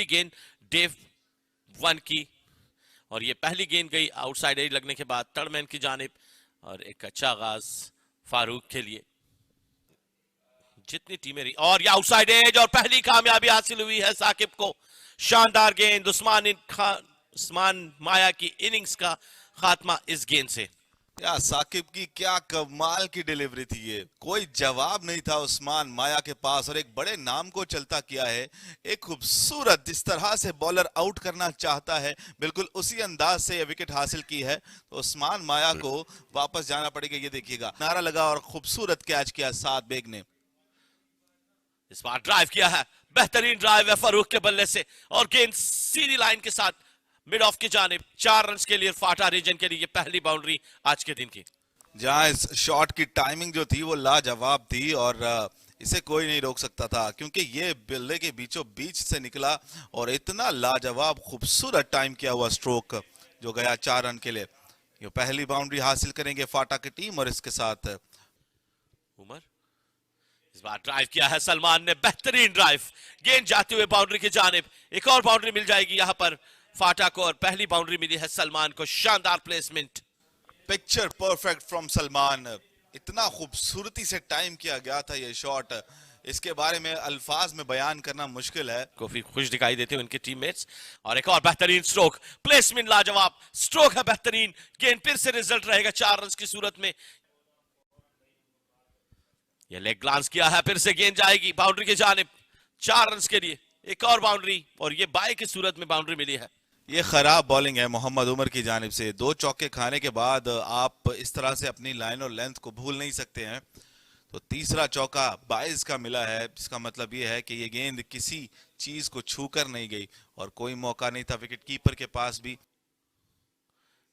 गेंद Dave one की, और ये पहली गेंद गई आउटसाइड एज लगने के बाद टर्डमैन की जानिब, और एक अच्छा आगाज फारूक के लिए। जितनी टीमें रही, और ये आउटसाइड एज, और पहली कामयाबी हासिल हुई है साकिब को। शानदार गेंद, उस्मान माया की इनिंग्स का खात्मा इस गेंद से। या साकिब की क्या कमाल की डिलीवरी थी, ये कोई जवाब नहीं था उस्मान माया के पास, और एक बड़े नाम को चलता किया है। एक खूबसूरत जिस तरह से बॉलर आउट करना चाहता है, बिल्कुल उसी अंदाज से ये विकेट हासिल की है। तो उस्मान माया को वापस जाना पड़ेगा। ये देखिएगा, नारा लगा और खूबसूरत कैच किया साद बेग ने। इस बार ड्राइव किया है, बेहतरीन ड्राइव है फारूक के बल्ले से, और गेंद सीधी लाइन के साथ मिड ऑफ की जानिब। 4 रन के लिए फाटा रीजन के लिए पहली बाउंड्री आज के दिन की। जहां इस शॉट की टाइमिंग जो थी वो लाजवाब थी, और इसे कोई नहीं रोक सकता था, क्योंकि ये बल्ले के बीचों बीच से निकला, और इतना लाजवाब खूबसूरत टाइम किया हुआ स्ट्रोक जो गया 4 रन के लिए। ये पहली बाउंड्री हासिल करेंगे फाटा की टीम, और इसके साथ उमर। इस बार ड्राइव किया है सलमान ने, बेहतरीन ड्राइव, गेंद जाते हुए बाउंड्री की जानिब। एक और बाउंड्री मिल जाएगी यहां पर फाटा को, और पहली बाउंड्री मिली है सलमान को। शानदार placement, picture perfect from Salman. इतना खूबसूरती से टाइम किया गया था ये शॉट, इसके बारे में अल्फाज में बयान करना मुश्किल है। काफी खुश दिखाई देते हैं उनके टीममेट्स। और एक और बेहतरीन स्ट्रोक, प्लेसमेंट लाजवाब, स्ट्रोक है बेहतरीन, गेंद फिर से रिजल्ट रहेगा 4 रन की सूरत में। ये लेग ग्लांस किया है, फिर से गेंद जाएगी बाउंड्री के जानिब 4 रन के लिए। एक और बाउंड्री, और ये बाय की सूरत में बाउंड्री मिली है। ये खराब बॉलिंग है मोहम्मद उमर की जानिब से। 2 चौके खाने के बाद आप इस तरह से अपनी लाइन और लेंथ को भूल नहीं सकते हैं। तो तीसरा चौका 22 का मिला है, इसका मतलब ये है कि ये गेंद किसी चीज को छूकर नहीं गई, और कोई मौका नहीं था विकेट कीपर के पास भी।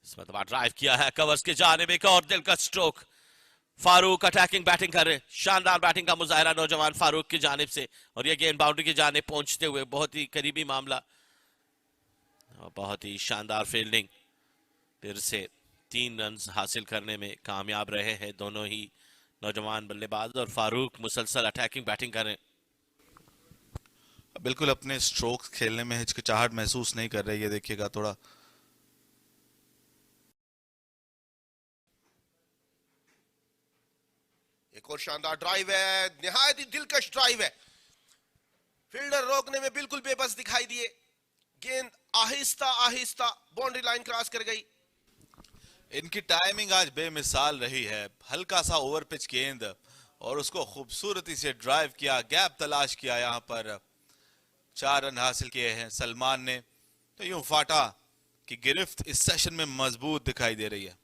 इस मतलब ड्राइव किया है कवर्स के जानिब, एक और दिल का स्ट्रोक। फारूक अटैकिंग बैटिंग कर रहे, शानदार बैटिंग का मुजाहरा नौजवान फारूक की जानिब से, और ये गेंद बाउंड्री की जानिब पहुंचते हुए बहुत ही करीबी मामला, और बहुत ही शानदार फील्डिंग। फिर से 3 रन हासिल करने में कामयाब रहे हैं दोनों ही नौजवान बल्लेबाज, और फारूक मुसलसल अटैकिंग बैटिंग कर रहे हैं। बिल्कुल अपने स्ट्रोक्स खेलने में हिचकिचाहट महसूस नहीं कर रहे। ये देखिएगा थोड़ा, एक और शानदार ड्राइव है, निहायत ही दिलकश ड्राइव है। फील्डर रोकने में बिल्कुल बेबस दिखाई दिए, गेंद Aahista Aahista boundary line cross कर गई। इनकी टाइमिंग आज बेमिसाल रही है। हल्का सा ओवर पिच गेंद, और उसको खूबसूरती से ड्राइव किया, गैप तलाश किया, यहां पर 4 रन हासिल किए हैं सलमान ने। तो यूं फाटा की गिरफ्त इस सेशन में मजबूत दिखाई दे रही है।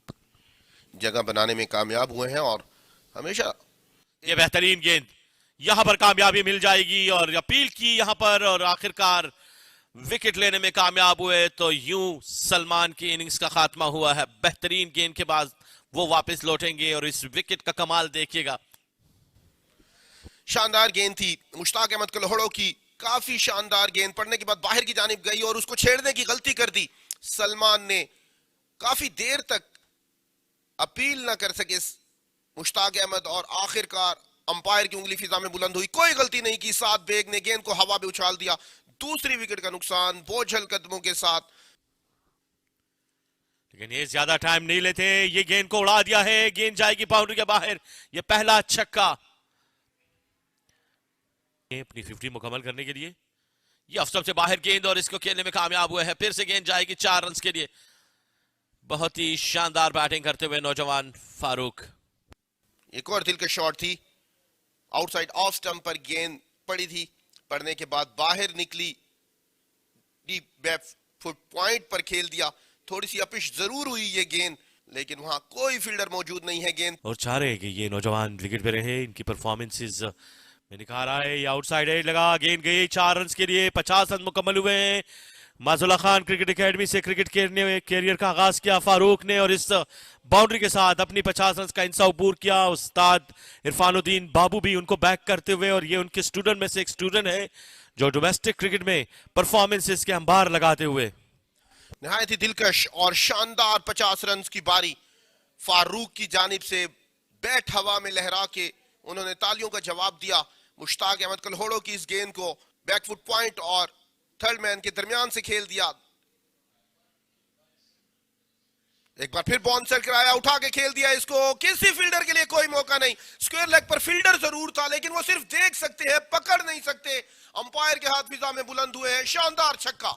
जगह बनाने में कामयाब हुए हैं, और हमेशा ये बेहतरीन गेंद, यहां पर कामयाबी मिल जाएगी, और अपील की यहां पर, और आखिरकार विकेट लेने में कामयाब हुए। तो यूं सलमान की इनिंग्स का खात्मा हुआ है। बेहतरीन गेंद के बाद वो वापस लौटेंगे, और इस विकेट का कमाल देखिएगा। शानदार गेंद थी मुश्ताक अहमद कलहड़ो की, काफी शानदार गेंद पड़ने के बाद बाहर की जानिब गई, और उसको छेड़ने की गलती कर दी सलमान ने। काफी देर तक अपील ना कर सके मुश्ताक अहमद, और आखिरकार अंपायर की उंगली फिजा में बुलंद हुई। कोई गलती नहीं की, साद बेग ने गेंद को हवा में उछाल दिया। दूसरी विकेट का नुकसान बोझल कदमों के साथ। लेकिन ये ज्यादा टाइम नहीं लेते, ये गेंद को उड़ा दिया है, गेंद जाएगी बाउंड्री के बाहर। ये पहला छक्का अपनी 50 मुकम्मल करने के लिए। ये अफसर से बाहर गेंद, और इसको खेलने में कामयाब हुए हैं। फिर से गेंद जाएगी 4 रन के लिए। बहुत ही शानदार बैटिंग करते हुए नौजवान फारूक। एक और दिल का शॉट थी, आउटसाइड ऑफ स्टंप पर गेंद पड़ी थी, पड़ने के बाद बाहर निकली, डीप बैक फुट पॉइंट पर खेल दिया। थोड़ी सी अपिश जरूर हुई ये गेंद, लेकिन वहां कोई फील्डर मौजूद नहीं है। गेंद और चाह रहे हैं कि ये नौजवान विकेट पे रहे, इनकी परफॉर्मेंसेस में निखार आए। ये आउटसाइड एज लगा, गेंद गई 4 रन के लिए। 50 रन मुकम्मल हुए हैं। माजुल्ला खान क्रिकेट एकेडमी से क्रिकेट कैरियर का आगाज किया फारूक ने, और इस बाउंड्री के साथ अपनी 50 रन का इंसाफ पूरा किया। उस्ताद इरफानुद्दीन बाबू भी उनको बैक करते हुए, और ये उनके स्टूडेंट में से एक स्टूडेंट है जो डोमेस्टिक क्रिकेट में परफॉर्मेंसेस के अंबार लगाते हुए। निहायत ही दिलकश और शानदार 50 रन की बारी फारूक की जानिब से। बैट हवा में लहरा के उन्होंने तालियों का जवाब दिया मुश्ताक अहमद कलहड़ो की इस गेंद को बैकफुट पॉइंट और थर्ड मैन के दरमियान से खेल दिया। एक बार फिर बाउंसर कराया, उठा के खेल दिया इसको। किसी फील्डर के लिए कोई मौका नहीं। स्क्वायर लेग पर फील्डर जरूर था, लेकिन वो सिर्फ देख सकते हैं, पकड़ नहीं सकते। अंपायर के हाथ फिजा में बुलंद हुए हैं। शानदार छक्का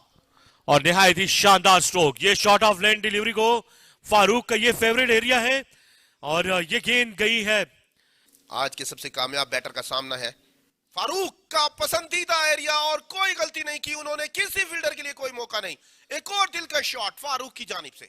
और निहायत ही शानदार स्ट्रोक। ये शॉट ऑफ लेंथ डिलीवरी को फारूक का ये फेवरेट एरिया है और ये गेंद गई है। आज के सबसे कामयाब बैटर का सामना है। फारूक का पसंदीदा एरिया और कोई गलती नहीं की उन्होंने। किसी फील्डर के लिए कोई मौका नहीं। एक और दिलकश शॉट फारूक की जानिब से।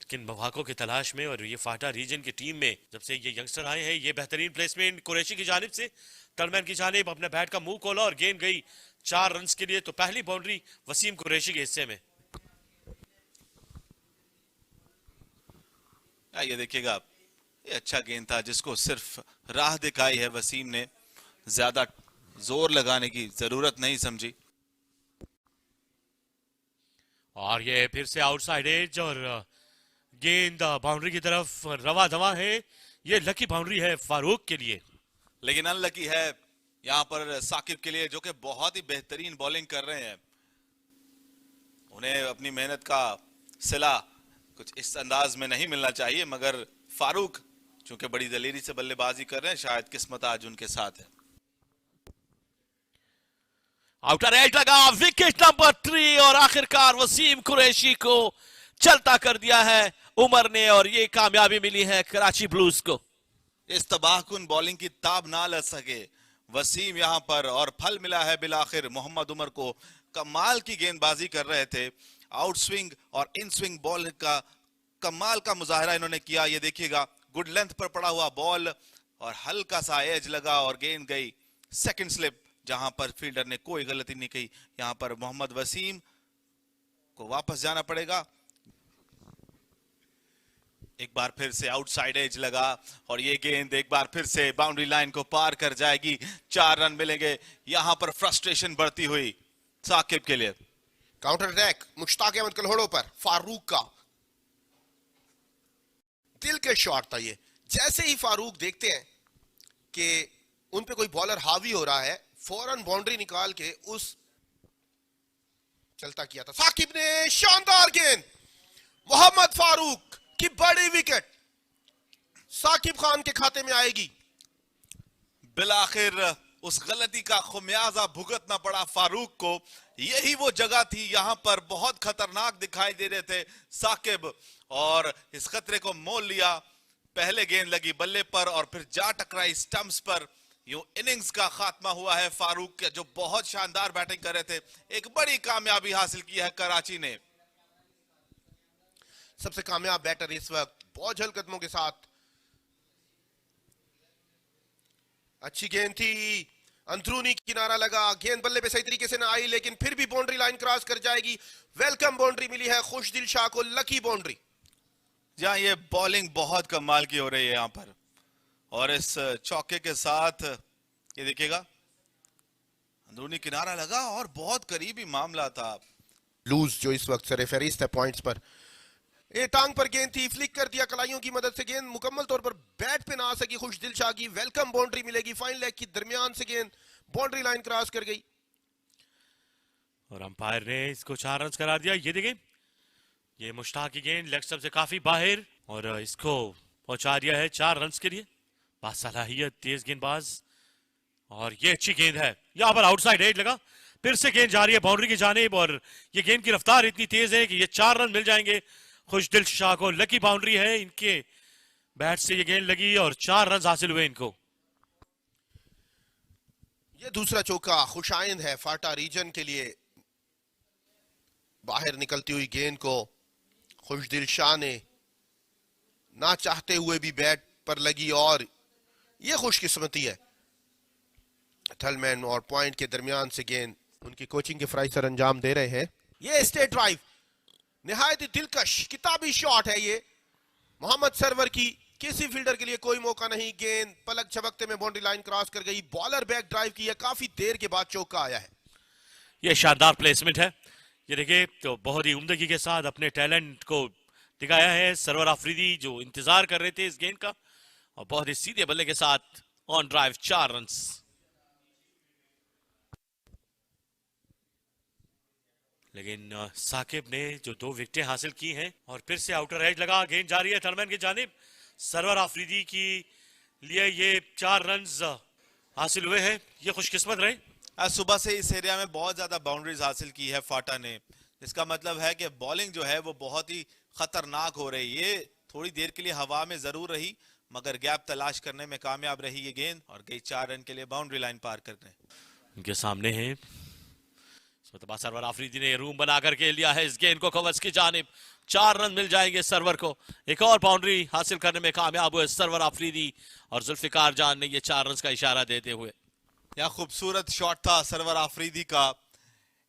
लेकिन मौकों की तलाश में और ये फाटा रीजन की टीम में जब से ये यंगस्टर आए हैं, ये बेहतरीन प्लेसमेंट कुरैशी की जानिब से। टर्नमैन की जानिब अपने बैट का मुंह खोला और गेंद गई 4 रन के लिए। तो पहली बाउंड्री वसीम कुरैशी के हिस्से में। ये देखिएगा, ये अच्छा गेंद था जिसको सिर्फ राह दिखाई है वसीम ने, ज्यादा जोर लगाने की जरूरत नहीं समझी। और ये फिर से आउटसाइड एज और गेंद बाउंड्री की तरफ रवा दवा है। ये लकी बाउंड्री है फारूक के लिए। लेकिन अनलकी है यहां पर साकिब के लिए, जो कि बहुत ही बेहतरीन बॉलिंग कर रहे हैं। उन्हें अपनी मेहनत का सिला कुछ इस अंदाज में नहीं मिलना चाहिए, मगर फारूक चूंकि बड़ी दलेरी से बल्लेबाजी कर रहे हैं, शायद किस्मत आज उनके साथ है। आउटर एज लगा, विकेट नंबर 3 और आखिरकार वसीम कुरैशी को चलता कर दिया है उमर ने और ये कामयाबी मिली है कराची ब्लूज को। इस तबाहकुन बॉलिंग की ताब ना लग सके वसीम यहां पर, और फल मिला है बिलाखिर मोहम्मद उमर को। कमाल की गेंदबाजी कर रहे थे, आउट स्विंग और इन स्विंग बॉल का कमाल का मुजाहरा इन्होंने किया। ये देखिएगा, गुड लेंथ पर पड़ा हुआ बॉल और हल्का सा एज लगा और गेंद गई सेकंड स्लिप, जहां पर फील्डर ने कोई गलती नहीं की। यहां पर मोहम्मद वसीम को वापस जाना पड़ेगा। एक बार फिर से आउटसाइड एज लगा और ये गेंद एक बार फिर से बाउंड्री लाइन को पार कर जाएगी। 4 रन मिलेंगे। यहां पर फ्रस्ट्रेशन बढ़ती हुई साकिब के लिए। काउंटर अटैक मुश्ताक अहमद कलहोड़ो पर फारूक का दिल के शॉट था ये। जैसे ही फारूक देखते हैं कि उन पे कोई बॉलर हावी हो रहा है, फौरन बाउंड्री निकाल के उस चलता किया था। साकिब ने शानदार गेंद, मोहम्मद फारूक की बड़ी विकेट साकिब खान के खाते में आएगी। बिलाखिर उस गलती का खुमियाजा भुगतना पड़ा फारूक को। यही वो जगह थी, यहां पर बहुत खतरनाक दिखाई दे रहे थे साकिब, और इस खतरे को मोल लिया। पहले गेंद लगी बल्ले पर और फिर जा टकराई स्टंप्स पर। यूं इनिंग्स का खात्मा हुआ है फारूक के, जो बहुत शानदार बैटिंग कर रहे थे। एक बड़ी कामयाबी हासिल की है कराची ने। सबसे कामयाब बैटर इस वक्त बोझल कदमों के साथ। अच्छी गेंद थी, अंदरूनी किनारा लगा, गेंद बल्ले पे सही तरीके से ना आई, लेकिन फिर भी बाउंड्री लाइन क्रॉस कर जाएगी। वेलकम बाउंड्री मिली है खुशदिल शाह को, लकी बाउंड्री। जहां ये बॉलिंग बहुत कमाल की हो रही है यहां पर, और इस चौके के साथ ये देखिएगा अंदरूनी किनारा लगा और बहुत करीबी मामला था। लूज जो इस वक्त सरे फहरिस्त है पॉइंट्स पर। ये टांग पर गेंद थी, फ्लिक कर दिया कलाइयों की मदद से। गेंद मुकम्मल तौर पर बैट पे ना आ सकी खुशदिल शाह की। वेलकम बाउंड्री मिलेगी। फाइन लेग की दरमियान से गेंद बाउंड्री लाइन क्रॉस कर गई और अंपायर ने इसको 4 रन करार दिया। ये देखें, ये मुश्ताक की गेंद लेग स्टंप से काफी बाहर और इसको पहुंचा दिया है 4 रन के लिए। बासलाहियत तेज गेंदबाज और ये अच्छी गेंद है। यहां पर आउटसाइड एज लगा, फिर से गेंद जा रही है बाउंड्री की जानिब और ये गेंद की रफ्तार इतनी तेज है कि ये 4 रन मिल जाएंगे खुशदिल शाह को। लकी बाउंड्री है, इनके बैट से ये गेंद लगी और 4 रन हासिल हुए इनको। ये दूसरा चौका खुशाइंद है फाटा रीजन के लिए। बाहर निकलती हुई गेंद को खुशदिल शाह ने ना चाहते हुए भी बैट पर लगी और ये खुशकिस्मती है। थलमैन और पॉइंट के दरमियान से गेंद उनकी कोचिंग के फ्राई सर अंजाम दे रहे हैं। ये स्टेट ड्राइव निहायत दिलकश किताबी शॉट है ये मोहम्मद सरवर की। किसी फील्डर के लिए कोई मौका नहीं। गेंद पलक झपकते में बाउंड्री लाइन क्रॉस कर गई। बॉलर बैक ड्राइव की है, काफी देर के बाद चौका आया है। ये शानदार प्लेसमेंट है। ये देखिए, तो बहुत ही उम्दगी के साथ अपने टैलेंट को दिखाया है सरवर आफरीदी, जो इंतजार कर रहे थे इस गेंद का, और बहुत ही सीधे बल्ले के साथ ऑन ड्राइव 4 रन। लेकिन साकिब ने जो 2 विकेटें हासिल की हैं और फिर से आउटर एज लगा, गेंद जा रही है थर्डमैन की जानिब। सरवर आफरीदी की लिए ये 4 रन्स हासिल हुए हैं, ये खुशकिस्मत रहे। आज सुबह से इस एरिया में बहुत ज्यादा बाउंड्रीज हासिल की है फाटा ने, इसका मतलब है कि बॉलिंग जो है वो बहुत ही खतरनाक हो रही है। ये थोड़ी देर के लिए हवा में जरूर रही मगर गैप तलाश करने में कामयाब रही ये गेंद और गई 4 रन के लिए बाउंड्री लाइन पार करने। उनके सामने है सरवर आफरीदी ने रूम बना करके लिया है इस गेंद को कवर्स की जानिब। 4 रन मिल जाएंगे सरवर को, एक और बाउंड्री हासिल करने में कामयाब हुए सरवर आफरीदी और जुल्फिकार जान ने ये 4 रन का इशारा देते हुए। यह खूबसूरत शॉट था सरवर आफरीदी का।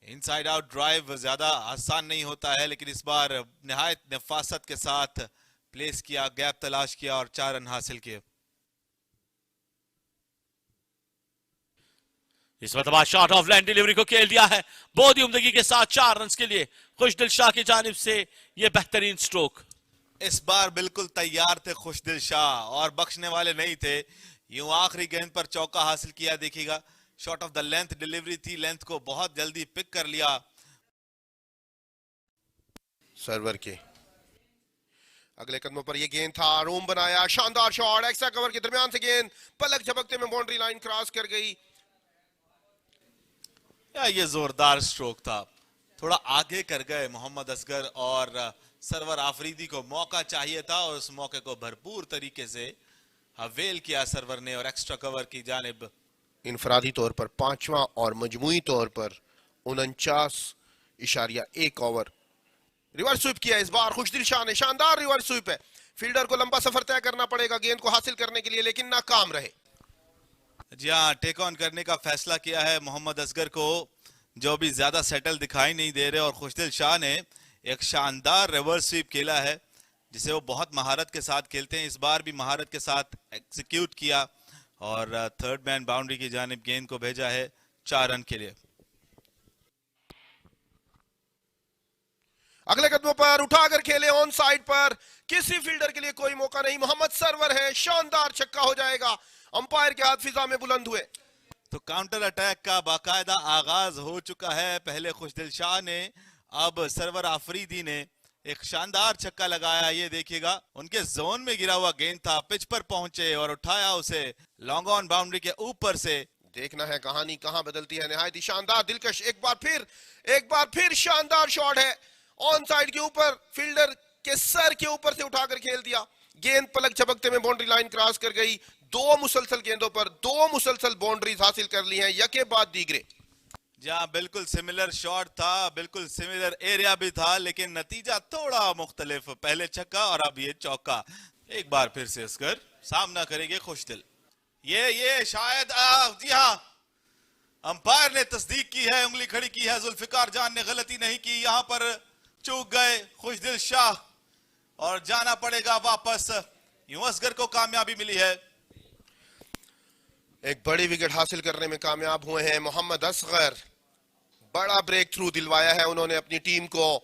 इनसाइड आउट ड्राइव ज्यादा आसान नहीं होता है लेकिन इस बार निहायत नफासत के साथ प्लेस किया, गैप तलाश किया और 4 रन हासिल किए। इस मतलब शॉट ऑफ लाइन डिलीवरी को खेल दिया है बहुत ही उम्दगी के साथ 4 रन के लिए खुशदिल शाह की जानिब से ये बेहतरीन स्ट्रोक। इस बार बिल्कुल तैयार थे खुशदिल शाह और बख्शने वाले नहीं थे। यूं आखिरी गेंद पर चौका हासिल किया, देखिएगा shot of the length delivery थी, लेंथ को बहुत जल्दी पिक कर लिया सर्वर के। अगले कदमों पर यह गेंद था, रूम बनाया, शानदार शॉट, एक्स्ट्रा कवर के दरमियान से गेंद पलक झपकते में बाउंड्री लाइन क्रॉस कर गई। ये जोरदार स्ट्रोक था, थोड़ा आगे कर गए मोहम्मद असगर और सरवर आफरीदी को मौका चाहिए था और उस मौके को भरपूर तरीके से अवेल किया सरवर ने और एक्स्ट्रा कवर की जानिब। इनफरादी तौर पर 5वां और मजमुई तौर पर 49.1 ओवर। रिवर्स स्वीप किया इस बार खुशदिल शाह ने, शानदार रिवर्स स्वीप है। फील्डर को लंबा सफर तय करना पड़ेगा गेंद को हासिल करने के लिए लेकिन नाकाम रहे। जी हाँ, टेक ऑन करने का फैसला किया है मोहम्मद असगर को जो भी ज्यादा सेटल दिखाई नहीं दे रहे और खुशदिल शाह ने एक शानदार रिवर्स स्वीप खेला है जिसे वो बहुत महारत के साथ खेलते हैं। इस बार भी महारत के साथ एग्जीक्यूट किया और थर्ड मैन बाउंड्री की जानिब गेंद को भेजा है 4 रन के लिए। अगले कदमों पर उठाकर खेले ऑन साइड पर, किसी फील्डर के लिए कोई मौका नहीं। मोहम्मद सरवर है, शानदार छक्का हो जाएगा। अंपायर के हाथ फिजा में बुलंद हुए तो काउंटर अटैक का बाकायदा आगाज हो चुका है। पहले खुशदिल शाह ने, अब सरवर आफरीदी ने एक शानदार छक्का लगाया। ये देखिएगा उनके जोन में गिरा हुआ गेंद था, पिच पर पहुंचे और उठाया उसे लॉन्ग ऑन बाउंड्री के ऊपर से। देखना है कहानी कहां बदलती है। निहायत ही शानदार दिलकश, एक बार फिर शानदार शॉट है ऑन साइड के ऊपर, फील्डर के सर के ऊपर से उठाकर खेल दिया। गेंद पलक झपकते में बाउंड्री लाइन क्रॉस कर गई। 2 मुसलसल गेंदों पर 2 मुसलसल बाउंड्रीज हासिल कर ली हैं यके बाद दीगरे। जहां बिल्कुल सिमिलर शॉट था, बिल्कुल सिमिलर एरिया भी था लेकिन नतीजा थोड़ा मुख्तलिफ। पहले छक्का और अब ये चौका। एक बार फिर से असगर सामना करेंगे खुशदिल। ये शायद जी हाँ, अंपायर ने तस्दीक की है, उंगली खड़ी की है। जुल्फिकार जान ने गलती नहीं की, यहां पर चूक गए खुशदिल शाह और जाना पड़ेगा वापस। यूं असगर को कामयाबी मिली है। एक बड़ी विकेट हासिल करने में कामयाब हुए हैं मोहम्मद असगर। बड़ा ब्रेक थ्रू दिलवाया है उन्होंने अपनी टीम को।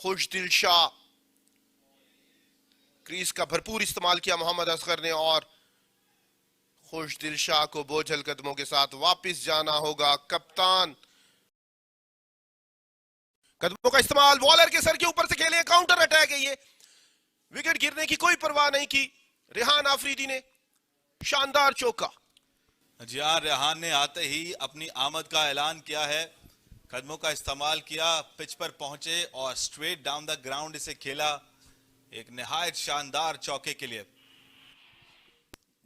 खुशदिल शाह, क्रीज का भरपूर इस्तेमाल किया मोहम्मद असगर ने और खुशदिल शाह को बोझल कदमों के साथ वापस जाना होगा। कप्तान कदमों का इस्तेमाल, बॉलर के सर के ऊपर से खेले, काउंटर अटैक है ये। विकेट गिरने की कोई परवाह नहीं की रेहान आफरीदी ने, शानदार चौका। जी हाँ, रेहान ने आते ही अपनी आमद का ऐलान किया है। कदमों का इस्तेमाल किया, पिच पर पहुंचे और स्ट्रेट डाउन द ग्राउंड इसे खेला एक निहायत शानदार चौके के लिए।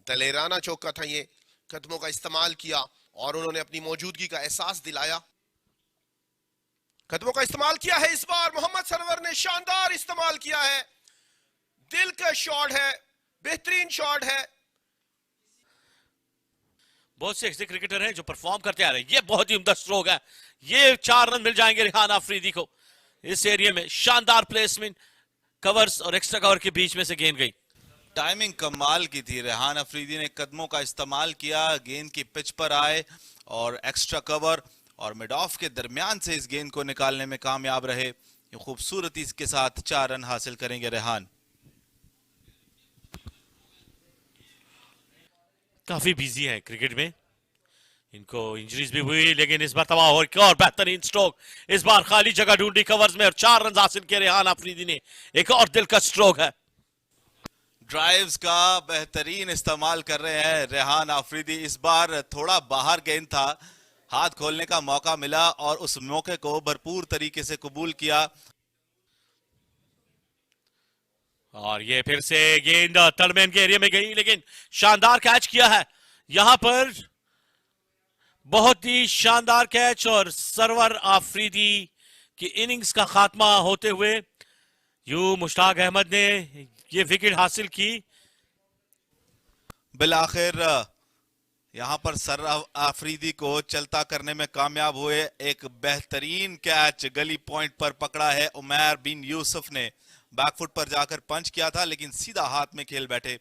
दलेराना चौका था ये। कदमों का इस्तेमाल किया और उन्होंने अपनी मौजूदगी का एहसास दिलाया। कदमों का इस्तेमाल किया है इस बार मोहम्मद सरवर ने, शानदार इस्तेमाल किया है। दिल का शॉट है, बेहतरीन शॉट है। बहुत से ऐसे क्रिकेटर हैं जो परफॉर्म करते आ रहे हैं, ये बहुत ही उम्दा स्ट्रोक है। ये 4 रन मिल जाएंगे रेहान आफरीदी को इस एरिया में। शानदार प्लेसमेंट, कवर्स और एक्स्ट्रा कवर के बीच में से गेंद गई। टाइमिंग कमाल की थी। रेहान अफरीदी ने कदमों का इस्तेमाल किया, गेंद की पिच पर आए और एक्स्ट्रा कवर और मिड ऑफ के दरमियान से इस गेंद को निकालने में कामयाब रहे। ये खूबसूरती के साथ 4 रन हासिल करेंगे रेहान। काफी बिजी है क्रिकेट में, इनको इंजरीज भी हुई, लेकिन इस बार तबाह और एक और बेहतरीन स्ट्रोक। इस बार खाली जगह ढूंढी कवर्स में और 4 रन हासिल किए रेहान आफरीदी ने। एक और दिलकश स्ट्रोक है। ड्राइव्स का बेहतरीन इस्तेमाल कर रहे हैं रेहान आफरीदी। इस बार थोड़ा बाहर गेंद था, हाथ खोलने का मौका मिला और उस मौके को भरपूर तरीके से कबूल किया। और ये फिर से गेंद थर्डमैन के एरिया में गई, लेकिन शानदार कैच किया है यहां पर। बहुत ही शानदार कैच और सरवर आफरीदी की इनिंग्स का खात्मा होते हुए यूं मुश्ताक अहमद ने ये विकेट हासिल की। बिलाखिर यहां पर सरवर आफरीदी को चलता करने में कामयाब हुए। एक बेहतरीन कैच गली पॉइंट पर पकड़ा है उमैर बिन यूसुफ ने। बैकफुट पर जाकर पंच किया था, लेकिन सीधा हाथ में खेल बैठे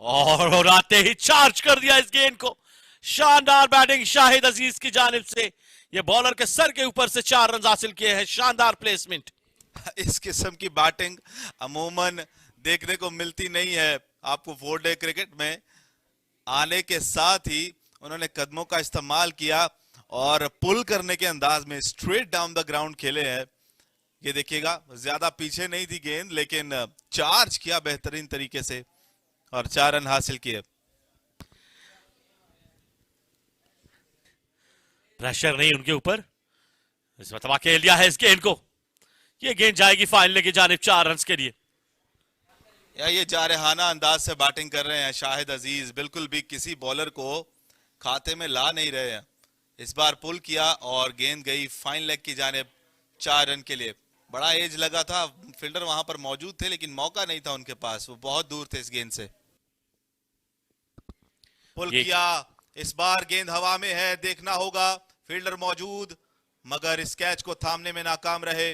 और उड़ाते ही चार्ज कर दिया इस गेंद को। शानदार बैटिंग शाहिद अजीज की जानिब से। ये बॉलर के सर के ऊपर से 4 रन हासिल किए हैं। शानदार प्लेसमेंट। इस किस्म की बैटिंग अमूमन देखने को मिलती नहीं है आपको 4 डे क्रिकेट में। आने के साथ ही उन्होंने कदमों का इस्तेमाल किया और पुल करने के अंदाज में स्ट्रेट डाउन द ग्राउंड खेले हैं। ये देखिएगा, ज्यादा पीछे नहीं थी गेंद, लेकिन चार्ज किया बेहतरीन तरीके से और 4 रन हासिल किए। प्रेशर नहीं उनके ऊपर, इस मतलब खेल दिया है इस गेंद को। ये गेंद जाएगी फाइनल की जानिब 4 रन के लिए। या ये जारहाना अंदाज से बैटिंग कर रहे हैं शाहिद अजीज, बिल्कुल भी किसी बॉलर को खाते में ला नहीं रहे हैं। इस बार पुल किया और गेंद गई फाइन लेग की जानिब 4 रन के लिए। बड़ा एज लगा था, फील्डर वहां पर मौजूद थे, लेकिन मौका नहीं था उनके पास, वो बहुत दूर थे इस गेंद से। पुल किया, इस बार गेंद हवा में है, देखना होगा फील्डर मौजूद, मगर इस कैच को थामने में नाकाम रहे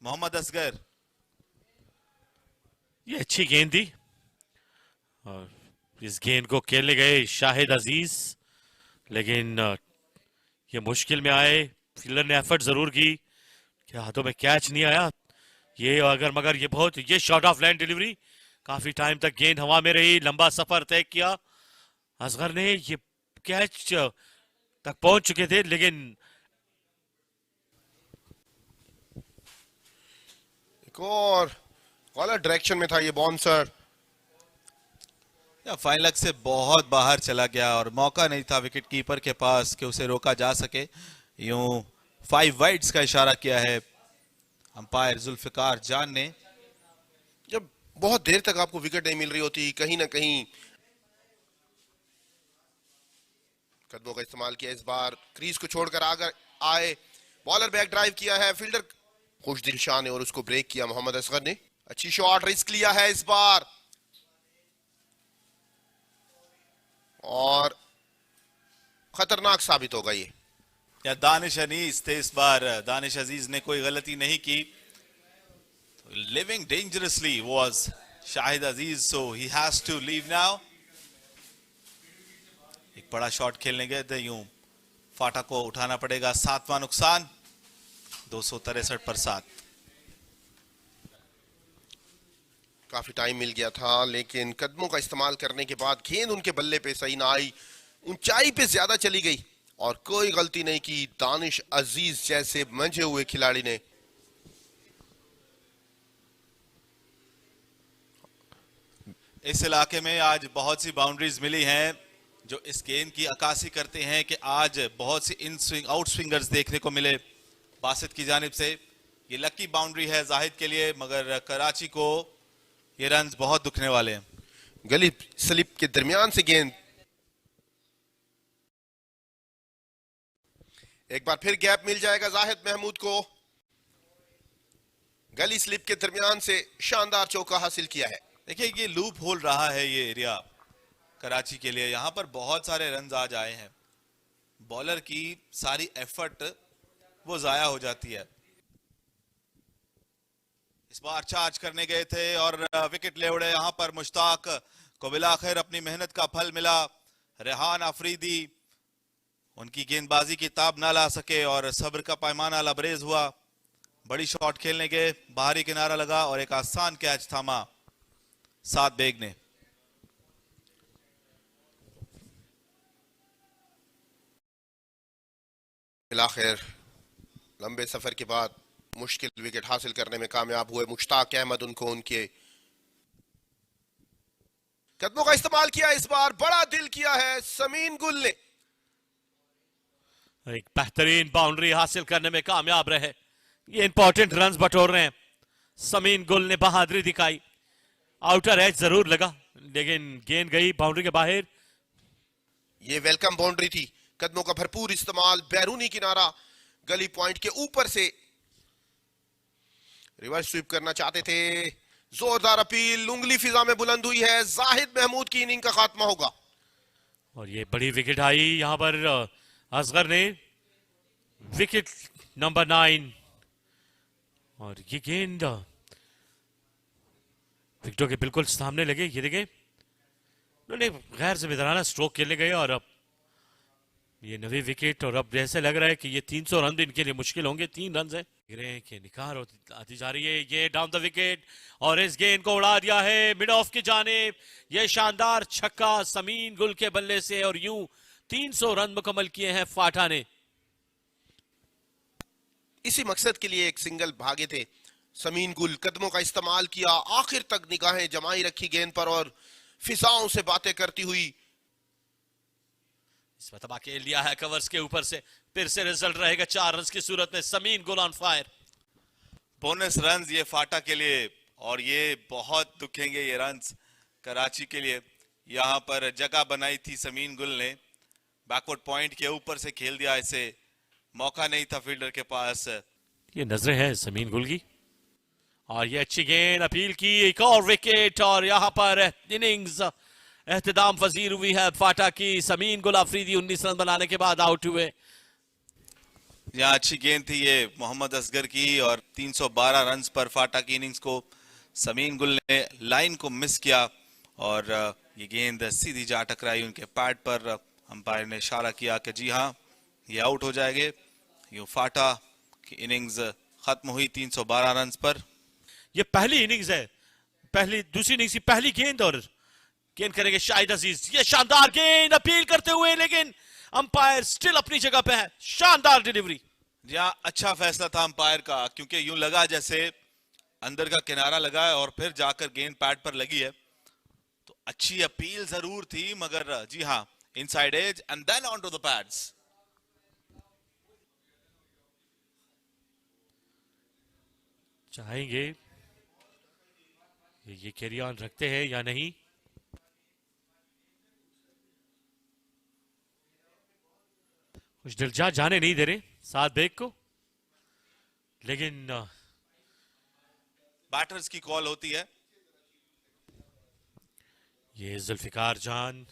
मोहम्मद असगर। ये अच्छी गेंद थी और इस गेंद को खेलने गए शाहिद अजीज, लेकिन ये मुश्किल में आए। फील्डर ने एफर्ट जरूर की, क्या हाथों में कैच नहीं आया। ये अगर मगर ये शॉर्ट ऑफ लाइन डिलीवरी, काफी टाइम तक गेंद हवा में रही, लंबा सफर तय किया असगर ने। ये कैच तक पहुंच चुके थे, लेकिन एक और गलत डायरेक्शन में था ये बाउंसर। या फाइन लेग से बहुत बाहर चला गया और मौका नहीं था विकेट कीपर के पास कि उसे रोका जा सके। यूं 5 वाइड्स का इशारा किया है अंपायर जुल्फिकार जान ने। जब बहुत देर तक आपको विकेट नहीं मिल रही होती, कहीं ना कहीं कदमों का इस्तेमाल किया। इस बार क्रीज को छोड़कर आकर आए, बॉलर बैक ड्राइव किया है, फील्डर खुशदिल शाह ने और उसको ब्रेक किया मोहम्मद असगर ने। अच्छी शॉट, रिस्क लिया है इस बार और खतरनाक साबित होगा ये। या दानिश अनीस थे इस बार, दानिश अजीज ने कोई गलती नहीं की। Living dangerously was Shahid Aziz, so he has to leave now. एक बड़ा शॉट खेलने गए थे, यूं फाटा को उठाना पड़ेगा। 7वां नुकसान, 263 पर 7। काफी टाइम मिल गया था, लेकिन कदमों का इस्तेमाल करने के बाद गेंद उनके बल्ले पे सही ना आई, ऊंचाई पे ज्यादा चली गई और कोई गलती नहीं की दानिश अजीज जैसे मंझे हुए खिलाड़ी ने। इस इलाके में आज बहुत सी बाउंड्रीज मिली हैं जो इस गेंद की अक्कासी करते हैं कि आज बहुत सी इन स्विंग आउट स्विंगर्स देखने को मिले बासित की जानिब से। ये लकी बाउंड्री है जाहिद के लिए, मगर कराची को ये रन्स बहुत दुखने वाले हैं। गली स्लिप के दरमियान से गेंद, एक बार फिर गैप मिल जाएगा जाहिद महमूद को। गली स्लिप के दरमियान से शानदार चौका हासिल किया है। देखिए ये लूप होल रहा है ये एरिया कराची के लिए, यहां पर बहुत सारे रन्स आज आए हैं। बॉलर की सारी एफर्ट वो जाया हो जाती है। इस बार चार्ज करने गए थे और विकेट ले उड़े। यहां पर मुश्ताक को बिलाखिर अपनी मेहनत का फल मिला। रेहान आफरीदी उनकी गेंदबाजी की ताब ना ला सके और सब्र का पैमाना लबरेज हुआ। बड़ी शॉट खेलने गए, बाहरी किनारा लगा और एक आसान कैच थामा साद बेग ने। फिलआखिर लंबे सफर के बाद मुश्किल विकेट हासिल करने में कामयाब हुए मुश्ताक अहमद। उनको उनके कदमों का इस्तेमाल किया, इस बार बड़ा दिल किया है समीन गुल ने। एक बेहतरीन बाउंड्री हासिल करने में कामयाब रहे, ये इंपॉर्टेंट रन्स बटोर रहे हैं। समीन गुल ने बहादुरी दिखाई, आउटर एज जरूर लगा लेकिन गेंद गई बाउंड्री के बाहर। ये वेलकम बाउंड्री थी, कदमों का भरपूर इस्तेमाल, बैरूनी किनारा गली पॉइंट के ऊपर से रिवर्स स्वीप करना चाहते थे। जोरदार अपील, उंगली फिजा में बुलंद हुई है, जाहिद महमूद की इनिंग का खात्मा होगा। और ये बड़ी विकेट आई यहां पर असगर ने, विकेट नंबर 9। और ये गेंद विकेटों के बिल्कुल सामने लगे, ये देखें उन्होंने गैर जिम्मेदाराना स्ट्रोक खेलने गए और अब ये नवी विकेट। और अब ऐसे लग रहा है कि ये 300 रन भी इनके लिए मुश्किल होंगे। 3 रन है, कि निखार आती जा रही है, ये डाउन द विकेट और इस गेंद को उड़ा दिया है मिड ऑफ की जानिब। ये शानदार छक्का समीन गुल के बल्ले से और यूं 300 रन मुकम्मल किए हैं फाटा ने। इसी मकसद के लिए एक सिंगल भागे थे समीन गुल, कदमों का इस्तेमाल किया, आखिर तक निगाहें जमाई रखी गेंद पर और फिजाओं से बातें करती हुई इस मतबा खेल लिया है कवर्स के ऊपर से। फिर से रिजल्ट रहेगा 4 रन की सूरत में, समीन गुल ऑन फायर। बोनस रन्स ये फाटा के लिए और ये बहुत दुखेंगे ये रन्स कराची के लिए। यहाँ पर जगह बनाई थी समीन गुल ने, बैकवर्ड पॉइंट के ऊपर से खेल दिया, इसे मौका नहीं था फील्डर के पास। ये नजरें हैं समीन गुल की और ये अच्छी गेंद, अपील की, एक और विकेट और यहाँ पर इनिंग्स एहतदाम पजीर हुई है फाटा की। समीन गुल अफरीदी 19 रन बनाने के बाद आउट हुए। यहाँ अच्छी गेंद थी ये मोहम्मद असगर की और 312 रन्स पर फाटा की इनिंग्स को समीन गुल ने लाइन को मिस किया और ये गेंद सीधी जा टकराई उनके पैड पर। अंपायर ने इशारा किया कि जी हाँ ये आउट हो जाएंगे। यूं फाटा की इनिंग्स खत्म हुई 312 रन्स पर। ये पहली इनिंग्स है, दूसरी इनिंग्स की पहली गेंद और गेंद करेंगे शाहिद अजीज। ये शानदार गेंद अपील करते हुए, लेकिन अंपायर स्टिल अपनी जगह पे है। शानदार डिलीवरी। जी हाँ, अच्छा फैसला था अंपायर का, क्योंकि यूं लगा जैसे अंदर का किनारा लगा है और फिर जाकर गेंद पैड पर लगी है। तो अच्छी अपील जरूर थी, मगर जी हाँ, inside edge and then on to the pads. चाहेंगे ये कैरी ऑन रखते हैं या नहीं। कुछ दिलजा जाने नहीं दे रहे साथ बेग को, लेकिन बैटर्स की कॉल होती है। ये जुल्फिकार जान